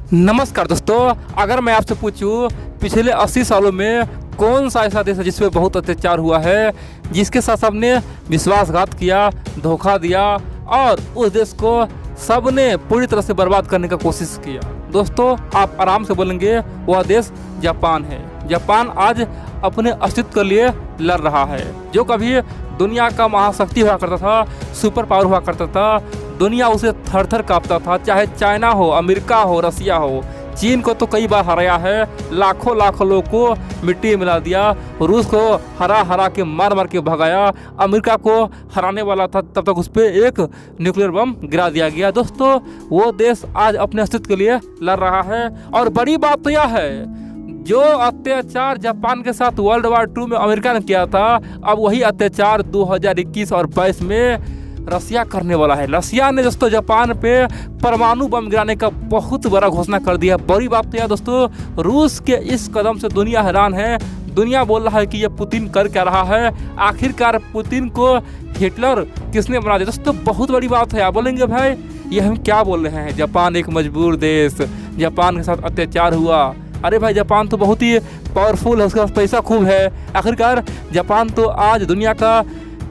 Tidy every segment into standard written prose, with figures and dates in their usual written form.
नमस्कार दोस्तों, अगर मैं आपसे पूछूं पिछले 80 सालों में कौन सा ऐसा देश है जिसमें बहुत अत्याचार हुआ है, जिसके साथ सबने विश्वासघात किया, धोखा दिया और उस देश को सबने पूरी तरह से बर्बाद करने का कोशिश किया। दोस्तों आप आराम से बोलेंगे वह देश जापान है। जापान आज अपने अस्तित्व के लिए लड़ रहा है। जो कभी दुनिया का महाशक्ति हुआ करता था, सुपर पावर हुआ करता था, दुनिया उसे थर थर कांपता था, चाहे चाइना हो, अमेरिका हो, रसिया हो। चीन को तो कई बार हराया है, लाखों लाखों लोगों को मिट्टी में मिला दिया, रूस को हरा हरा के मार मार के भगाया, अमेरिका को हराने वाला था तब तक उस पर एक न्यूक्लियर बम गिरा दिया गया। दोस्तों वो देश आज अपने अस्तित्व के लिए लड़ रहा है। और बड़ी बात तो यह है, जो अत्याचार जापान के साथ वर्ल्ड वार 2 में अमेरिका ने किया था, अब वही अत्याचार 2021 और 22 में रसिया करने वाला है। रसिया ने दोस्तों जापान पे परमाणु बम गिराने का बहुत बड़ा घोषणा कर दिया। बड़ी बात तो यह दोस्तों, रूस के इस कदम से दुनिया हैरान है। दुनिया बोल रहा है कि ये पुतिन कर क्या रहा है, आखिरकार पुतिन को हिटलर किसने बना दिया। दोस्तों बहुत बड़ी बात है। आप बोलेंगे भाई ये हम क्या बोल रहे हैं, जापान एक मजबूर देश, जापान के साथ अत्याचार हुआ। अरे भाई जापान तो बहुत ही पावरफुल है, उसके पास पैसा खूब है। आखिरकार जापान तो आज दुनिया का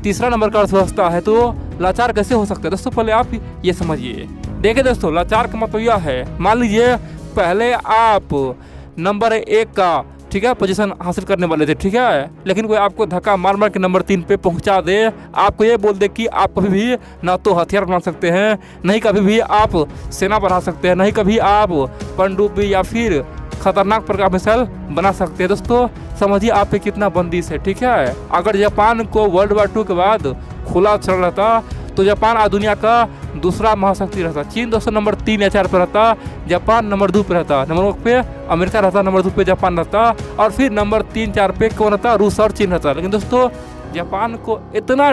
तीसरा नंबर का अर्थव्यवस्था है, तो लाचार कैसे हो सकता है। दोस्तों पहले आप ये समझिए। देखिए दोस्तों, लाचार का मतलब यह है, मान लीजिए पहले आप नंबर 1 का ठीक है पोजीशन हासिल करने वाले थे, ठीक है, लेकिन कोई आपको धक्का मार मार के नंबर 3 पे पहुंचा दे, आपको ये बोल दे कि आप कभी भी ना तो हथियार बना सकते हैं, नहीं कभी भी आप सेना बढ़ा सकते हैं, नहीं कभी आप पनडुब्बी या फिर खतरनाक प्रकार मिसाइल बना सकते हैं। दोस्तों समझिए आप पे कितना बंदिश है, ठीक है। अगर जापान को वर्ल्ड वार 2 के बाद खुला चल रहता तो जापान आज दुनिया का दूसरा महाशक्ति रहता। चीन दोस्तों नंबर 3 या 4 पे रहता, जापान नंबर 2 पे रहता, नंबर 1 पे अमेरिका रहता, नंबर 2 पे जापान रहता, और फिर नंबर 3 4 पे कौन रहता, रूस और चीन रहता। लेकिन दोस्तों जापान को इतना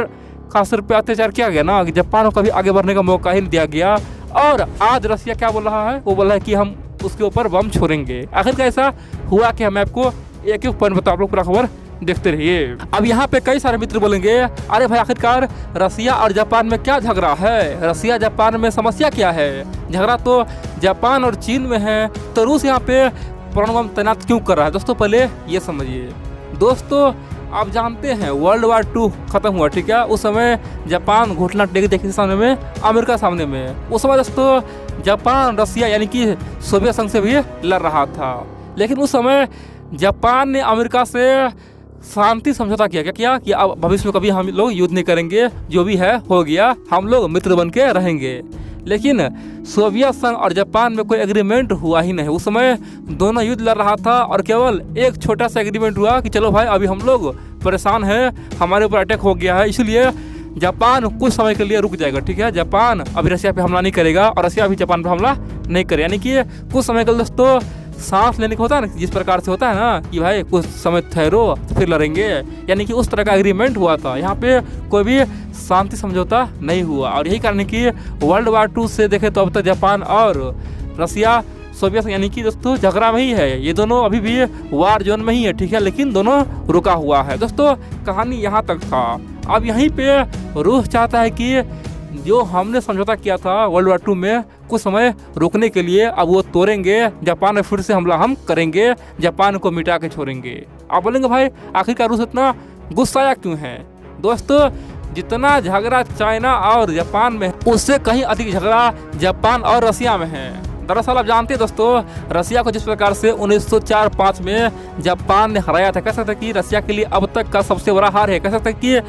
खास रूप पे अत्याचार किया गया ना कि जापान को कभी आगे बढ़ने का मौका ही नहीं दिया गया। और आज रसिया क्या बोल रहा है, वो बोल रहा है कि हम उसके ऊपर बम छोड़ेंगे। आखिर कैसा हुआ कि मैं आपको एक एक पॉइंट बताऊं, आप लोग पूरा खबर देखते रहिए। अब यहाँ पे कई सारे मित्र बोलेंगे अरे भाई आखिरकार रसिया और जापान में क्या झगड़ा है, रसिया जापान में समस्या क्या है, झगड़ा तो जापान और चीन में है, तो रूस यहाँ पे परमाणु बम तैनात क्यों कर रहा है। दोस्तों पहले ये समझिए। दोस्तों आप जानते हैं वर्ल्ड वार 2 खत्म हुआ, ठीक है, उस समय जापान घुटना टेक देखिए सामने में, अमेरिका सामने में। उस समय दोस्तों जापान रसिया यानी कि सोवियत संघ से भी लड़ रहा था, लेकिन उस समय जापान ने अमेरिका से शांति समझौता किया। क्या किया कि अब भविष्य में कभी हम लोग युद्ध नहीं करेंगे, जो भी है हो गया, हम लोग मित्र बन के रहेंगे। लेकिन सोवियत संघ और जापान में कोई एग्रीमेंट हुआ ही नहीं। उस समय दोनों युद्ध लड़ रहा था और केवल एक छोटा सा एग्रीमेंट हुआ कि चलो भाई अभी हम लोग परेशान हैं, हमारे ऊपर अटैक हो गया है, इसलिए जापान कुछ समय के लिए रुक जाएगा, ठीक है। जापान अभी रसिया पे हमला नहीं करेगा और रसिया भी जापान पे हमला नहीं करेगा, यानी कि कुछ समय के लिए दोस्तों सांस लेने को होता है ना, जिस प्रकार से होता है ना कि भाई कुछ समय ठहरो फिर लड़ेंगे, यानी कि उस तरह का एग्रीमेंट हुआ था। यहाँ पे कोई भी शांति समझौता नहीं हुआ और यही कारण है कि वर्ल्ड वार 2 से देखें तो अब तक जापान और रसिया सोवियत यानी कि दोस्तों झगड़ा में ही है। ये दोनों अभी भी वार जोन में ही है, ठीक है, लेकिन दोनों रुका हुआ है। दोस्तों कहानी यहाँ तक था। अब यहीं पे रूस चाहता है कि जो हमने समझौता किया था वर्ल्ड वार 2 में कुछ समय रोकने के लिए, अब वो तोड़ेंगे, जापान में फिर से हमला हम करेंगे, जापान को मिटा के छोड़ेंगे। आप बोलेंगे भाई आखिरकार रूस इतना गुस्साया क्यों है। दोस्तों जितना झगड़ा चाइना और जापान में, उससे कहीं अधिक झगड़ा जापान और रसिया में है। दरअसल आप जानते हैं दोस्तों, रसिया को जिस प्रकार से 1904-5 में जापान ने हराया था, कह सकते कि रसिया के लिए अब तक का सबसे बड़ा हार है। कह सकते कि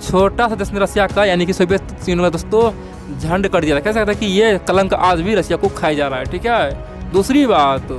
छोटा सा देश ने रसिया का यानी कि सोवियत यूनियन में दोस्तों झंड कर दिया था। कह सकते हैं कि ये कलंक आज भी रसिया को खाया जा रहा है, ठीक है। दूसरी बात,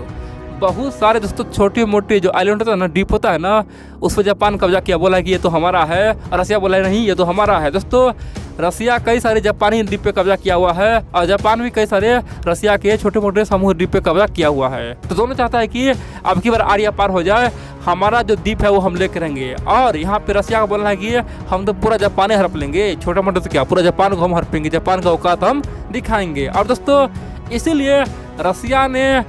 बहुत सारे दोस्तों छोटे मोटे जो आइलैंड होता है ना, द्वीप होता है ना, उस पर जापान कब्जा किया, बोला है कि ये तो हमारा है, और रसिया बोला है नहीं ये तो हमारा है। दोस्तों रसिया कई सारे जापानी द्वीप पे कब्जा किया हुआ है और जापान भी कई सारे रसिया के छोटे मोटे समूह द्वीप पे कब्जा किया हुआ है। तो दोनों चाहता है कि अब की बार आर्या पार हो जाए, हमारा जो द्वीप है वो हम लेकर रहेंगे। और यहाँ पे रसिया का बोलना है कि हम तो पूरा जापान हड़प लेंगे, छोटा मोटा तो क्या पूरा जापान को हम हड़पेंगे, जापान का औकात हम दिखाएंगे। और दोस्तों इसीलिए रसिया ने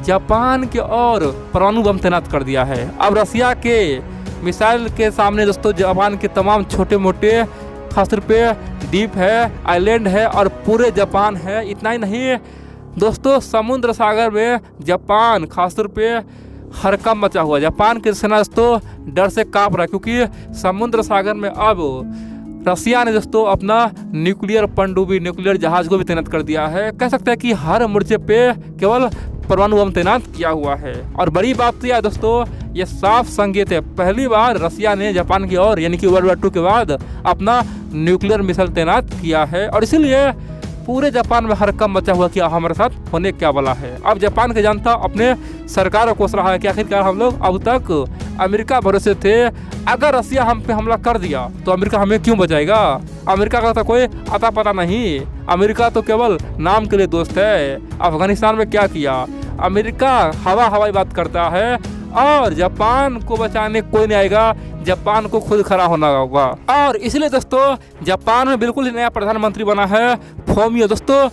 जापान के और परमाणु बम तैनात कर दिया है। अब रसिया के मिसाइल के सामने दोस्तों जापान के तमाम छोटे मोटे खासतौर पे द्वीप है, आइलैंड है और पूरे जापान है। इतना ही नहीं, दोस्तों समुद्र सागर में जापान खासतौर पे हड़कंप मचा हुआ। जापान की सेना दोस्तों डर से कांप रहा है, क्योंकि समुद्र सागर में अब रसिया ने दोस्तों अपना न्यूक्लियर पनडुब्बी न्यूक्लियर जहाज को भी तैनात कर दिया है। कह सकते हैं कि हर मोर्चे पे केवल परमाणु बम तैनात किया हुआ है। और बड़ी बात तो यह दोस्तों, ये साफ संकेत है, पहली बार रसिया ने जापान की ओर यानी कि वर्ल्ड वॉर II के बाद अपना न्यूक्लियर मिसाइल तैनात किया है। और इसीलिए पूरे जापान में हड़कंप मचा हुआ कि हमारे साथ होने क्या वाला है। अब जापान के जनता अपने सरकार को कोस रहा है कि आखिरकार हम लोग अब तक अमेरिका भरोसे थे, अगर रसिया हम पे हमला कर दिया तो अमेरिका हमें क्यों बचाएगा। अमेरिका का तो कोई अता पता नहीं, अमेरिका तो केवल नाम के लिए दोस्त है। अफगानिस्तान में क्या किया, अमेरिका हवाई बात करता है और जापान को बचाने कोई नहीं आएगा, जापान को खुद खड़ा होना होगा। और इसलिए दोस्तों जापान में बिल्कुल ही नया प्रधानमंत्री बना है फोमियो। दोस्तों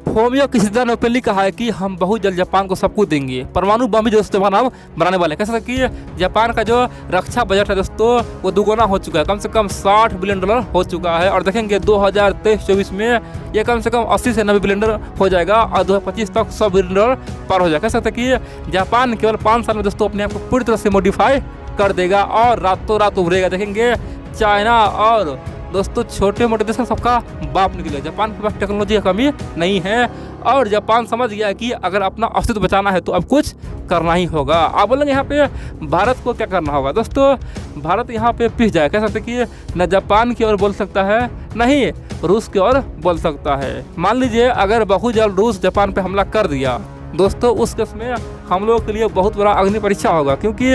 फोमियो किशिदा ने ओपनली कहा है कि हम बहुत जल्द जापान को सब कुछ देंगे, परमाणु बम भी दोस्तों बनाने वाले। कैसे कि जापान का जो रक्षा बजट है दोस्तों वो दुगुना हो चुका है, कम से कम $60 बिलियन हो चुका है। और देखेंगे 2023-24 में ये कम से कम 80 से 90 बिलियन हो जाएगा और 2025 तक $100 बिलियन पार हो जाएगा। कह सकते कि जापान केवल 5 साल में दोस्तों अपने आप को पूरी तरह से मॉडिफाई कर देगा और रातों रात उभरेगा। देखेंगे चाइना और दोस्तों छोटे मोटे देश का सबका बाप निकलेगा। जापान के पास टेक्नोलॉजी की कमी नहीं है और जापान समझ गया कि अगर अपना अस्तित्व बचाना है तो अब कुछ करना ही होगा। आप बोलेंगे यहाँ पे भारत को क्या करना होगा। दोस्तों भारत यहाँ पे पिस जाए, कह सकते कि न जापान की ओर बोल सकता है नहीं रूस की ओर बोल सकता है। मान लीजिए अगर बहुत जल्द रूस जापान पे हमला कर दिया दोस्तों, उस केस में हम लोगों के लिए बहुत बड़ा अग्नि परीक्षा होगा, क्योंकि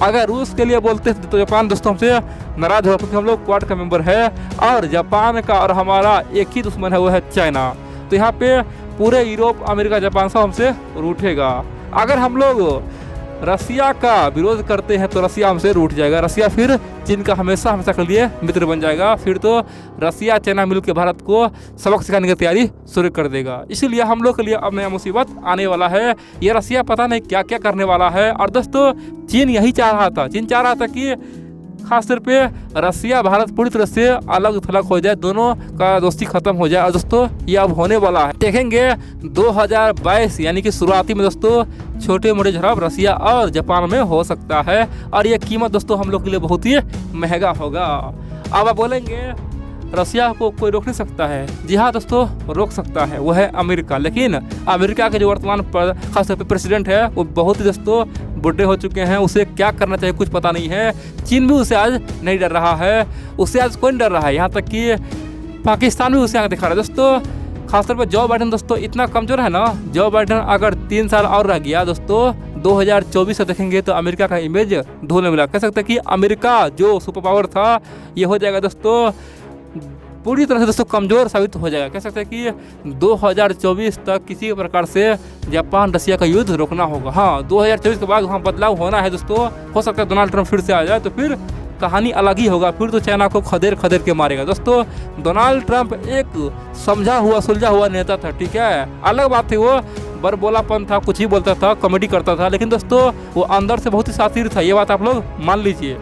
अगर रूस के लिए बोलते तो जापान दोस्तों हमसे नाराज होगा, क्योंकि हम लोग क्वाड का मेंबर है और जापान का और हमारा एक ही दुश्मन है, वो है चाइना। तो यहाँ पे पूरे यूरोप अमेरिका जापान सब हमसे रूठेगा। अगर हम लोग रसिया का विरोध करते हैं तो रसिया हमसे रूठ जाएगा, रसिया फिर चीन का हमेशा के लिए मित्र बन जाएगा। फिर तो रसिया चाइना मिल के भारत को सबक सिखाने की तैयारी शुरू कर देगा। इसीलिए हम लोग के लिए अब नया मुसीबत आने वाला है। ये रसिया पता नहीं क्या क्या करने वाला है। और दोस्तों चीन यही चाह रहा था, चीन चाह रहा था कि खासतौर पे रसिया भारत पूरी तरह से अलग थलग हो जाए, दोनों का दोस्ती खत्म हो जाए। और दोस्तों ये अब होने वाला है। देखेंगे 2022 यानी कि शुरुआती में दोस्तों छोटे मोटे झड़प रसिया और जापान में हो सकता है और ये कीमत दोस्तों हम लोग के लिए बहुत ही महंगा होगा। अब आप बोलेंगे रसिया को कोई रोक नहीं सकता है। जी हाँ दोस्तों रोक सकता है, वो है अमेरिका। लेकिन अमेरिका के जो वर्तमान खासतौर पर प्रेसिडेंट है वो बहुत ही दोस्तों बुढ़े हो चुके हैं, उसे क्या करना चाहिए कुछ पता नहीं है। चीन भी उसे आज नहीं डर रहा है, उसे आज कोई नहीं डर रहा है, यहाँ तक कि पाकिस्तान भी उसे आगे दिखा रहा है। दोस्तों खासतौर पर जो बाइडेन दोस्तों इतना कमजोर है ना, जो बाइडेन अगर 3 साल और रह गया दोस्तों 2024 से देखेंगे तो अमेरिका का इमेज धूल में मिला। कह सकते हैं कि अमेरिका जो सुपर पावर था ये हो जाएगा दोस्तों पूरी तरह से दोस्तों कमज़ोर साबित हो जाएगा। कह सकते हैं कि 2024 तक किसी प्रकार से जापान रसिया का युद्ध रोकना होगा। हाँ 2024 के बाद वहाँ बदलाव होना है दोस्तों। हो सकता है डोनाल्ड ट्रंप फिर से आ जाए तो फिर कहानी अलग ही होगा, फिर तो चाइना को खदेड़ के मारेगा। दोस्तों डोनाल्ड ट्रंप एक समझा हुआ सुलझा हुआ नेता था, ठीक है, अलग बात थी, वो बरबोलापन था, कुछ ही बोलता था, कॉमेडी करता था, लेकिन दोस्तों वो अंदर से बहुत ही शातिर था, ये बात आप लोग मान लीजिए।